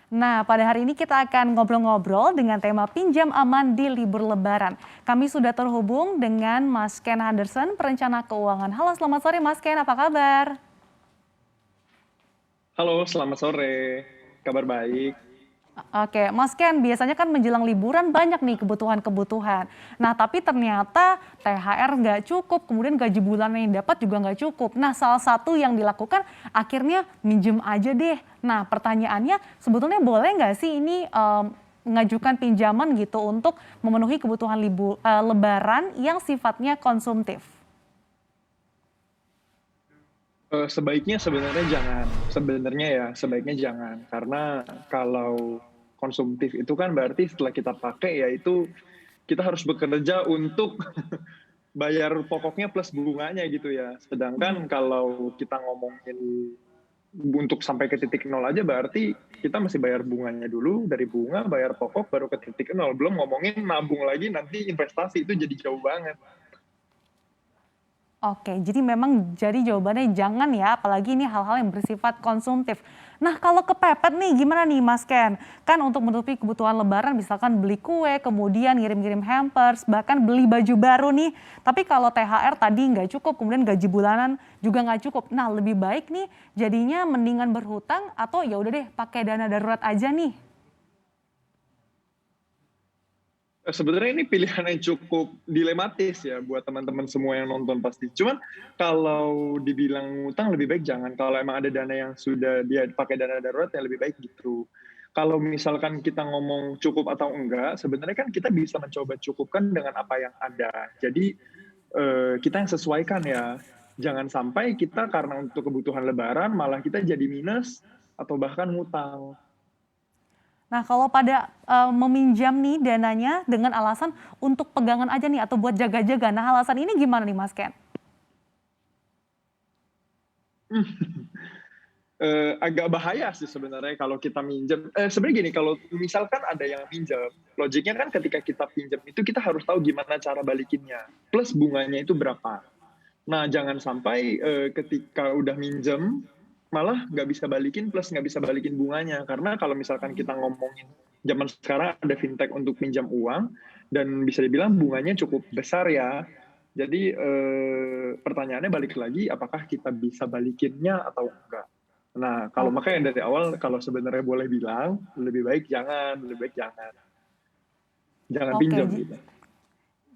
Nah, pada hari ini kita akan ngobrol-ngobrol dengan tema pinjam aman di libur Lebaran. Kami sudah terhubung dengan Mas Ken Henderson, perencana keuangan. Halo, selamat sore Mas Ken, apa kabar? Halo, selamat sore. Kabar baik. Oke, Mas Ken, biasanya kan menjelang liburan banyak nih kebutuhan-kebutuhan. Nah, tapi ternyata THR nggak cukup, kemudian gaji bulanan yang dapat juga nggak cukup. Nah, salah satu yang dilakukan akhirnya minjem aja deh. Nah, pertanyaannya sebetulnya boleh nggak sih ini mengajukan pinjaman gitu untuk memenuhi kebutuhan Lebaran yang sifatnya konsumtif? Sebaiknya sebenarnya jangan. Sebenarnya ya, sebaiknya jangan. Karena kalau konsumtif itu kan berarti setelah kita pakai ya itu kita harus bekerja untuk bayar pokoknya plus bunganya gitu ya. Sedangkan Mhm. kalau kita ngomongin untuk sampai ke titik nol aja berarti kita masih bayar bunganya dulu, dari bunga bayar pokok baru ke titik nol. Belum ngomongin nabung lagi nanti investasi itu jadi jauh banget. Oke, jadi memang jadi jawabannya jangan ya, apalagi ini hal-hal yang bersifat konsumtif. Nah, kalau kepepet nih gimana nih Mas Ken? Kan untuk menutupi kebutuhan lebaran misalkan beli kue, kemudian ngirim-ngirim hampers, bahkan beli baju baru nih. Tapi kalau THR tadi nggak cukup, kemudian gaji bulanan juga nggak cukup. Nah, lebih baik nih jadinya mendingan berhutang atau ya udah deh pakai dana darurat aja nih. Sebenarnya ini pilihan yang cukup dilematis ya buat teman-teman semua yang nonton pasti. Cuman kalau dibilang ngutang lebih baik jangan. Kalau emang ada dana yang sudah dia pakai dana darurat ya lebih baik gitu. Kalau misalkan kita ngomong cukup atau enggak, sebenarnya kan kita bisa mencoba cukupkan dengan apa yang ada. Jadi kita yang sesuaikan ya. Jangan sampai kita karena untuk kebutuhan lebaran malah kita jadi minus atau bahkan ngutang. Nah, kalau pada meminjam nih dananya dengan alasan untuk pegangan aja nih atau buat jaga-jaga. Nah, alasan ini gimana nih Mas Ken? Agak bahaya sih sebenarnya kalau kita minjem. Sebenarnya gini, kalau misalkan ada yang minjem, logiknya kan ketika kita pinjam itu kita harus tahu gimana cara balikinnya, plus bunganya itu berapa. Nah, jangan sampai ketika udah minjem, malah nggak bisa balikin plus nggak bisa balikin bunganya. Karena kalau misalkan kita ngomongin zaman sekarang ada fintech untuk pinjam uang, dan bisa dibilang bunganya cukup besar ya. Jadi pertanyaannya balik lagi, apakah kita bisa balikinnya atau enggak? Nah, kalau Oke. makanya dari awal kalau sebenarnya boleh bilang lebih baik jangan, lebih baik jangan, jangan Oke, pinjam gitu.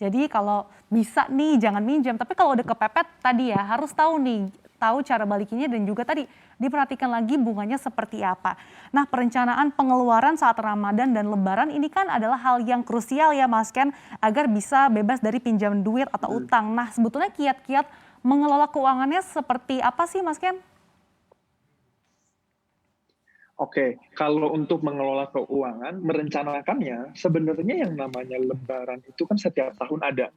jadi kalau bisa nih jangan minjem, tapi kalau udah kepepet tadi ya harus tahu nih, tahu cara balikinnya dan juga tadi diperhatikan lagi bunganya seperti apa. Nah, perencanaan pengeluaran saat Ramadan dan Lebaran ini kan adalah hal yang krusial ya Mas Ken, agar bisa bebas dari pinjam duit atau utang. Nah, sebetulnya kiat-kiat mengelola keuangannya seperti apa sih Mas Ken? Oke, kalau untuk mengelola keuangan, merencanakannya, sebenarnya yang namanya lebaran itu kan setiap tahun ada,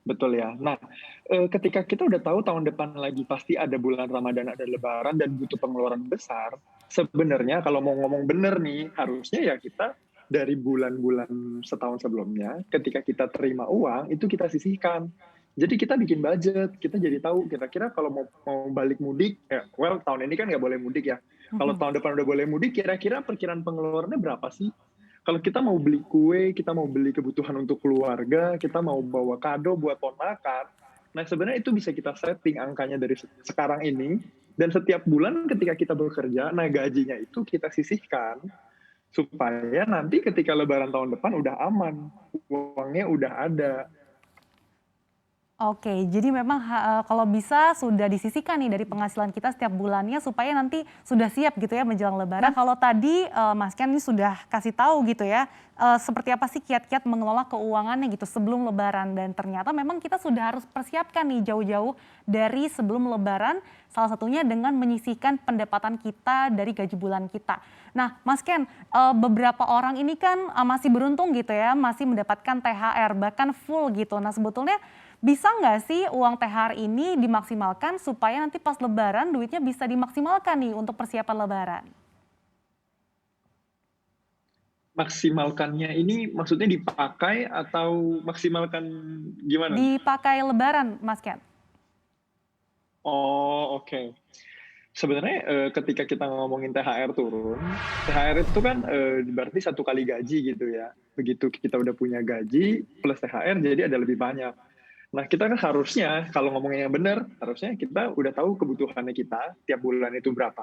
betul ya? Nah, ketika kita udah tahu tahun depan lagi pasti ada bulan Ramadan, ada lebaran, dan butuh pengeluaran besar, sebenarnya kalau mau ngomong bener nih, harusnya ya kita dari bulan-bulan setahun sebelumnya, ketika kita terima uang, itu kita sisihkan. Jadi kita bikin budget, kita jadi tahu kira-kira kalau mau balik mudik, ya, well tahun ini kan nggak boleh mudik ya. Kalau Mhm. tahun depan udah boleh mudik, kira-kira perkiraan pengeluarannya berapa sih? Kalau kita mau beli kue, kita mau beli kebutuhan untuk keluarga, kita mau bawa kado buat ponakan, nah sebenarnya itu bisa kita setting angkanya dari sekarang ini, dan setiap bulan ketika kita bekerja, nah gajinya itu kita sisihkan, supaya nanti ketika lebaran tahun depan udah aman, uangnya udah ada. Oke, jadi memang kalau bisa sudah disisihkan nih dari penghasilan kita setiap bulannya supaya nanti sudah siap gitu ya menjelang lebaran. Nah, kalau tadi, Mas Ken ini sudah kasih tahu gitu ya, seperti apa sih kiat-kiat mengelola keuangannya gitu sebelum lebaran dan ternyata memang kita sudah harus persiapkan nih jauh-jauh dari sebelum lebaran, salah satunya dengan menyisihkan pendapatan kita dari gaji bulan kita. Nah, Mas Ken, beberapa orang ini kan, masih beruntung gitu ya, masih mendapatkan THR bahkan full gitu. Nah, sebetulnya bisa nggak sih uang THR ini dimaksimalkan supaya nanti pas lebaran duitnya bisa dimaksimalkan nih untuk persiapan lebaran? Maksimalkannya ini maksudnya dipakai atau maksimalkan gimana? Dipakai lebaran, Mas Ken? Oh, oke. Sebenarnya, ketika kita ngomongin THR turun, THR itu kan, berarti 1 kali gaji gitu ya. Begitu kita udah punya gaji plus THR jadi ada lebih banyak. Nah, kita kan harusnya kalau ngomongin yang benar, harusnya kita udah tahu kebutuhannya kita tiap bulan itu berapa.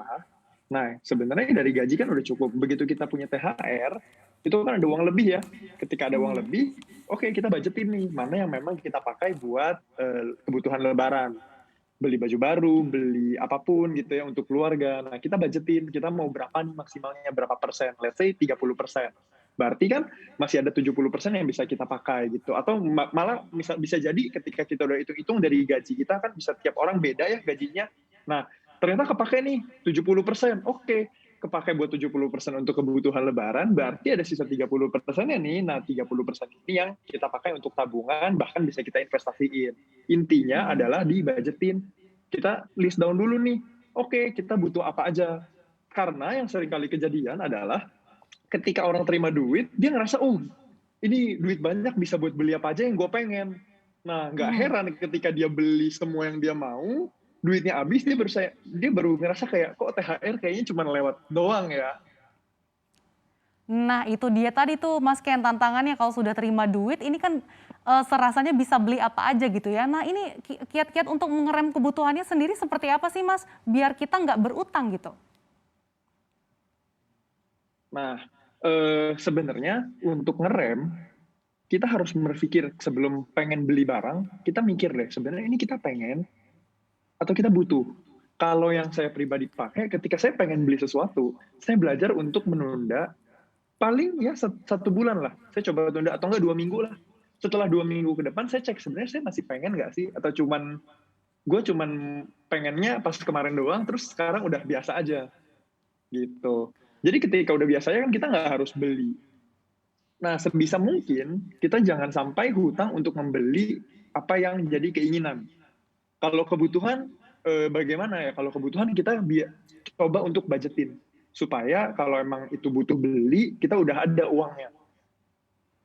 Nah, sebenarnya dari gaji kan udah cukup. Begitu kita punya THR, itu kan ada uang lebih ya. Ketika ada uang Mhm. lebih, oke kita budgetin nih, mana yang memang kita pakai buat, kebutuhan lebaran. Beli baju baru, beli apapun gitu ya untuk keluarga. Nah, kita budgetin, kita mau berapa nih maksimalnya, berapa persen, let's say 30%. Berarti kan masih ada 70% yang bisa kita pakai gitu. Atau malah bisa jadi ketika kita udah hitung-hitung dari gaji kita kan bisa tiap orang beda ya gajinya. Nah, ternyata kepake nih 70%. Oke, kepake buat 70% untuk kebutuhan lebaran, berarti ada sisa 30%-nya nih. Nah, 30% ini yang kita pakai untuk tabungan, bahkan bisa kita investasiin. Intinya Mhm. adalah di-budgetin. Kita list down dulu nih, oke kita butuh apa aja. Karena yang sering kali kejadian adalah ketika orang terima duit, dia ngerasa, oh ini duit banyak bisa buat beli apa aja yang gue pengen. Nah, nggak Mhm. heran ketika dia beli semua yang dia mau, duitnya habis, dia baru ngerasa kayak, kok THR kayaknya cuma lewat doang ya. Nah, itu dia tadi tuh Mas Ken, tantangannya kalau sudah terima duit ini kan, serasanya bisa beli apa aja gitu ya. Nah, ini kiat-kiat untuk mengerem kebutuhannya sendiri seperti apa sih Mas? Biar kita nggak berutang gitu? Nah, sebenarnya untuk ngerem, kita harus berpikir sebelum pengen beli barang, kita mikir deh, sebenarnya ini kita pengen atau kita butuh. Kalau yang saya pribadi pakai, ketika saya pengen beli sesuatu, saya belajar untuk menunda paling ya 1 bulan lah. Saya coba tunda atau enggak 2 minggu lah. Setelah 2 minggu ke depan, saya cek sebenarnya saya masih pengen nggak sih? Atau gue cuman pengennya pas kemarin doang, terus sekarang udah biasa aja gitu. Jadi ketika udah biasanya kan kita nggak harus beli. Nah, sebisa mungkin kita jangan sampai hutang untuk membeli apa yang jadi keinginan. Kalau kebutuhan, bagaimana ya, kalau kebutuhan kita coba untuk budgetin, supaya kalau emang itu butuh beli, kita udah ada uangnya,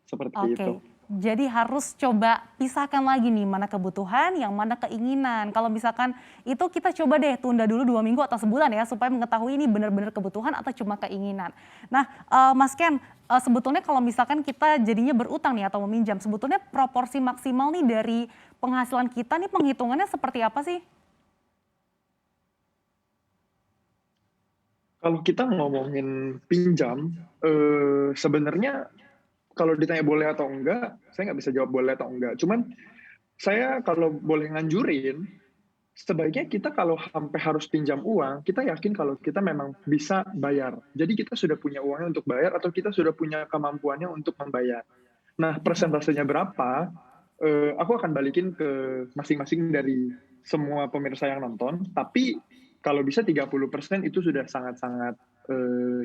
seperti itu. Oke, jadi harus coba pisahkan lagi nih, mana kebutuhan, yang mana keinginan. Kalau misalkan itu kita coba deh tunda dulu 2 minggu atau sebulan ya, supaya mengetahui ini benar-benar kebutuhan atau cuma keinginan. Nah, Mas Ken, sebetulnya kalau misalkan kita jadinya berutang nih atau meminjam, sebetulnya proporsi maksimal nih dari penghasilan kita nih penghitungannya seperti apa sih? Kalau kita ngomongin pinjam, sebenarnya kalau ditanya boleh atau enggak, saya nggak bisa jawab boleh atau enggak. Cuman saya kalau boleh nganjurin, sebaiknya kita kalau sampai harus pinjam uang, kita yakin kalau kita memang bisa bayar. Jadi kita sudah punya uangnya untuk bayar atau kita sudah punya kemampuannya untuk membayar. Nah, Mhm. persentasenya berapa, aku akan balikin ke masing-masing dari semua pemirsa yang nonton, tapi kalau bisa 30% itu sudah sangat-sangat,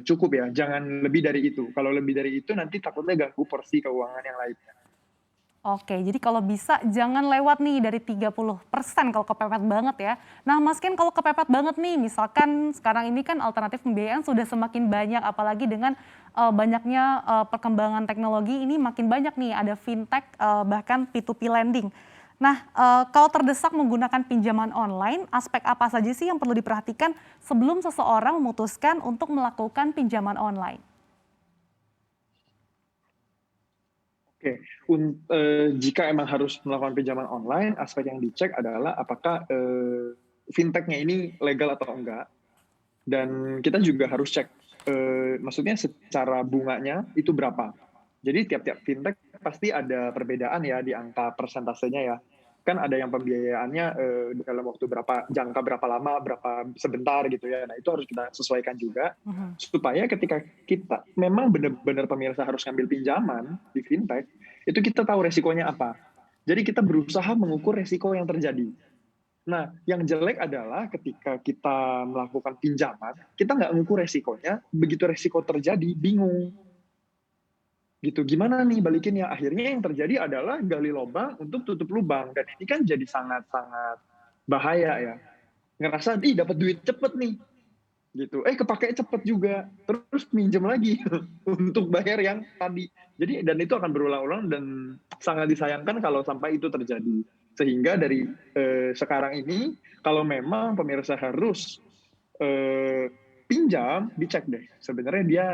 cukup ya, jangan lebih dari itu. Kalau lebih dari itu nanti takutnya ganggu porsi keuangan yang lainnya. Oke, jadi kalau bisa jangan lewat nih dari 30% kalau kepepet banget ya. Nah, Mas Ken kalau kepepet banget nih, misalkan sekarang ini kan alternatif pembiayaan sudah semakin banyak, apalagi dengan banyaknya perkembangan teknologi ini makin banyak nih, ada fintech bahkan P2P lending. Nah, kalau terdesak menggunakan pinjaman online, aspek apa saja sih yang perlu diperhatikan sebelum seseorang memutuskan untuk melakukan pinjaman online? Oke, jika emang harus melakukan pinjaman online, aspek yang dicek adalah apakah, fintech-nya ini legal atau enggak, dan kita juga harus cek, maksudnya secara bunganya itu berapa. Jadi tiap-tiap fintech pasti ada perbedaan ya di angka persentasenya ya. Kan ada yang pembiayaannya, dalam waktu jangka berapa lama, berapa sebentar gitu ya. Nah, itu harus kita sesuaikan juga, Mhm. supaya ketika kita memang benar-benar pemirsa harus ngambil pinjaman di fintech, itu kita tahu resikonya apa. Jadi kita berusaha mengukur resiko yang terjadi. Nah, yang jelek adalah ketika kita melakukan pinjaman, kita nggak mengukur resikonya, begitu resiko terjadi, bingung gitu, gimana nih balikinnya? Akhirnya yang terjadi adalah gali lubang untuk tutup lubang, dan ini kan jadi sangat-sangat bahaya ya. Ngerasa, "Ih dapat duit cepet nih," gitu, kepake cepet juga, terus minjem lagi untuk bayar yang tadi. Jadi dan itu akan berulang-ulang dan sangat disayangkan kalau sampai itu terjadi. Sehingga dari, sekarang ini, kalau memang pemirsa harus, eh, pinjam, dicek deh sebenarnya dia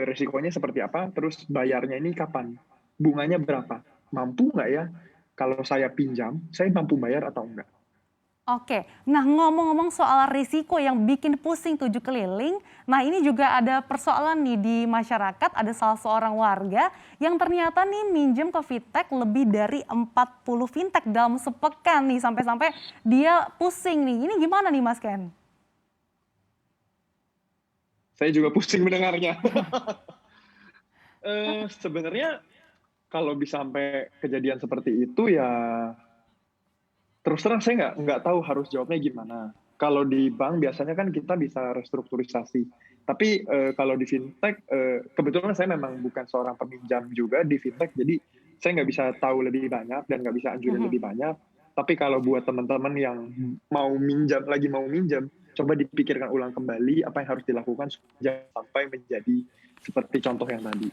resikonya seperti apa, terus bayarnya ini kapan, bunganya berapa, mampu nggak ya kalau saya pinjam, saya mampu bayar atau enggak. Oke, nah ngomong-ngomong soal risiko yang bikin pusing tujuh keliling, nah ini juga ada persoalan nih di masyarakat, ada salah seorang warga yang ternyata nih minjem ke fintech lebih dari 40 fintech dalam sepekan nih, sampai-sampai dia pusing nih. Ini gimana nih Mas Ken? Saya juga pusing mendengarnya. Sebenarnya kalau bisa sampai kejadian seperti itu ya terus terang saya nggak tahu harus jawabnya gimana. Kalau di bank biasanya kan kita bisa restrukturisasi. Tapi kalau di fintech, kebetulan saya memang bukan seorang peminjam juga di fintech, jadi saya nggak bisa tahu lebih banyak dan nggak bisa anjurin Mhm. lebih banyak. Tapi kalau buat teman-teman yang mau minjam, lagi mau minjam, coba dipikirkan ulang kembali apa yang harus dilakukan supaya sampai menjadi seperti contoh yang tadi.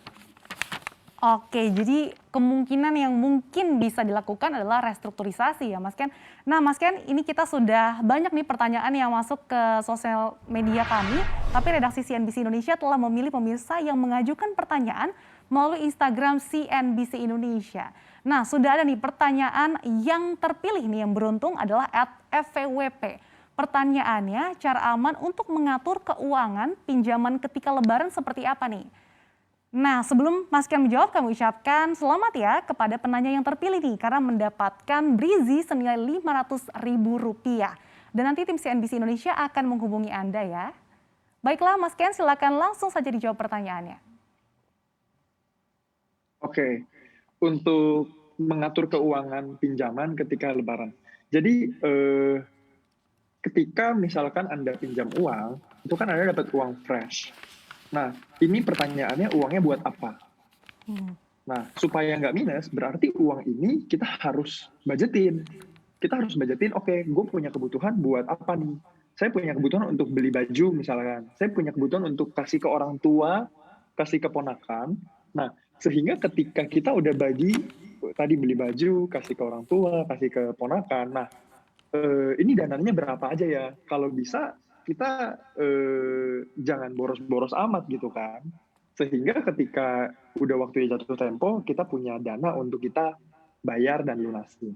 Oke, jadi kemungkinan yang mungkin bisa dilakukan adalah restrukturisasi ya Mas Ken. Nah Mas Ken, ini kita sudah banyak nih pertanyaan yang masuk ke sosial media kami, tapi redaksi CNBC Indonesia telah memilih pemirsa yang mengajukan pertanyaan melalui Instagram CNBC Indonesia. Nah sudah ada nih pertanyaan yang terpilih nih yang beruntung adalah @fvwp. Pertanyaannya, cara aman untuk mengatur keuangan pinjaman ketika lebaran seperti apa nih? Nah, sebelum Mas Ken menjawab, kami ucapkan selamat ya kepada penanya yang terpilih nih karena mendapatkan brizi senilai Rp500.000. Dan nanti tim CNBC Indonesia akan menghubungi Anda ya. Baiklah Mas Ken, silakan langsung saja dijawab pertanyaannya. Oke, untuk mengatur keuangan pinjaman ketika lebaran. Jadi ketika misalkan Anda pinjam uang, itu kan Anda dapat uang fresh. Nah, ini pertanyaannya uangnya buat apa? Nah, supaya nggak minus, berarti uang ini kita harus budgetin. Kita harus budgetin, oke, gue punya kebutuhan buat apa nih? Saya punya kebutuhan untuk beli baju misalkan. Saya punya kebutuhan untuk kasih ke orang tua, kasih ke ponakan. Nah, sehingga ketika kita udah bagi, tadi beli baju, kasih ke orang tua, kasih ke ponakan. Nah, ini dananya berapa aja ya? Kalau bisa kita jangan boros-boros amat gitu kan. Sehingga ketika udah waktunya jatuh tempo, kita punya dana untuk kita bayar dan lunasi.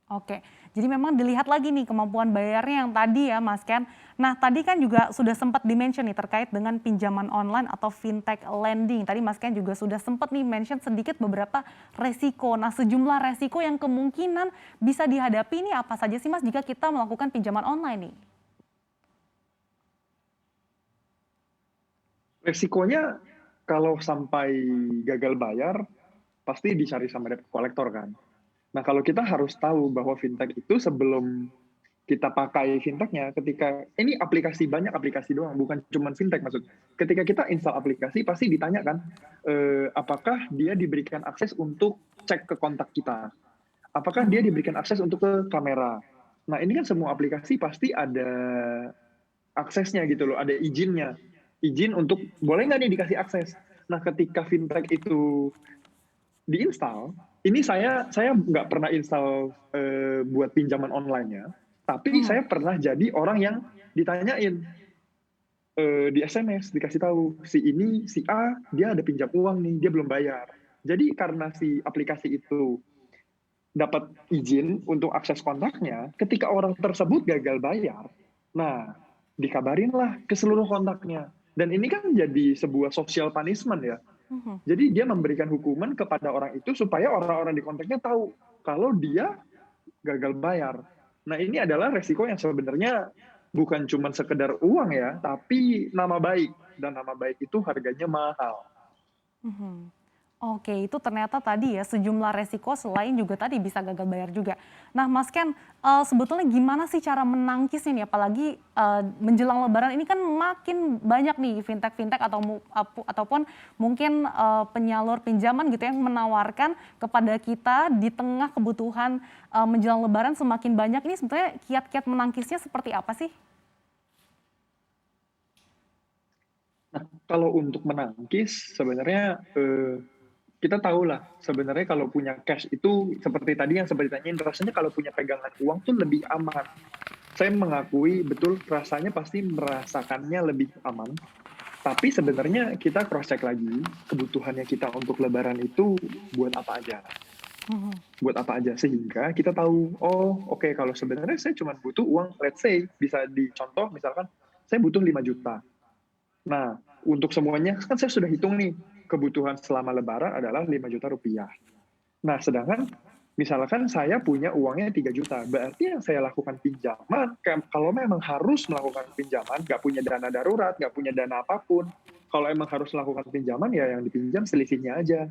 Oke, jadi memang dilihat lagi nih kemampuan bayarnya yang tadi ya Mas Ken. Nah tadi kan juga sudah sempat di-mention nih terkait dengan pinjaman online atau fintech lending. Tadi Mas Ken juga sudah sempat nih mention sedikit beberapa resiko. Nah sejumlah resiko yang kemungkinan bisa dihadapi ini apa saja sih Mas jika kita melakukan pinjaman online nih? Resikonya kalau sampai gagal bayar, pasti dicari sama debt collector kan. Nah, kalau kita harus tahu bahwa fintech itu sebelum kita pakai fintechnya, ketika ini aplikasi banyak aplikasi doang, bukan cuma fintech maksud. Ketika kita install aplikasi, pasti ditanyakan apakah dia diberikan akses untuk cek ke kontak kita, apakah dia diberikan akses untuk ke kamera. Nah, ini kan semua aplikasi pasti ada aksesnya gitu loh, ada izinnya, izin untuk boleh nggak nih dikasih akses. Nah, ketika fintech itu diinstal, ini saya nggak pernah install buat pinjaman online-nya, tapi Hmm. saya pernah jadi orang yang ditanyain di SMS, dikasih tahu si ini si A dia ada pinjam uang nih, dia belum bayar. Jadi karena si aplikasi itu dapat izin untuk akses kontaknya, ketika orang tersebut gagal bayar, nah dikabarinlah ke seluruh kontaknya. Dan ini kan jadi sebuah social punishment ya. Mhm. Jadi dia memberikan hukuman kepada orang itu supaya orang-orang di kontaknya tahu kalau dia gagal bayar. Nah ini adalah resiko yang sebenarnya bukan cuma sekedar uang ya, tapi nama baik. Dan nama baik itu harganya mahal. Mhm. Oke, itu ternyata tadi ya sejumlah resiko selain juga tadi bisa gagal bayar juga. Nah, Mas Ken, sebetulnya gimana sih cara menangkisnya nih? Apalagi menjelang Lebaran ini kan makin banyak nih fintech-fintech ataupun mungkin penyalur pinjaman gitu yang menawarkan kepada kita di tengah kebutuhan menjelang Lebaran semakin banyak. Ini sebetulnya kiat-kiat menangkisnya seperti apa sih? Nah, kalau untuk menangkis sebenarnya kita tahu lah sebenarnya kalau punya cash itu seperti tadi yang seperti tanyain rasanya kalau punya pegangan uang tuh lebih aman. saya mengakui betul rasanya pasti merasakannya lebih aman. Tapi sebenarnya kita cross check lagi kebutuhannya kita untuk Lebaran itu buat apa aja. Mhm. Buat apa aja sehingga kita tahu, oh oke, kalau sebenarnya saya cuma butuh uang, let's say bisa dicontoh misalkan saya butuh 5 juta. Nah, untuk semuanya kan saya sudah hitung nih, kebutuhan selama Lebaran adalah 5 juta rupiah. Nah, sedangkan misalkan saya punya uangnya 3 juta, berarti yang saya lakukan pinjaman, kalau memang harus melakukan pinjaman, nggak punya dana darurat, nggak punya dana apapun, kalau emang harus melakukan pinjaman, ya yang dipinjam selisihnya aja.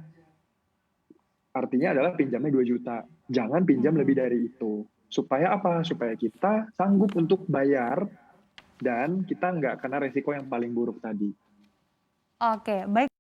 Artinya adalah pinjamnya 2 juta. Jangan pinjam lebih Mhm. dari itu. Supaya apa? Supaya kita sanggup untuk bayar dan kita nggak kena resiko yang paling buruk tadi. Oke, baik.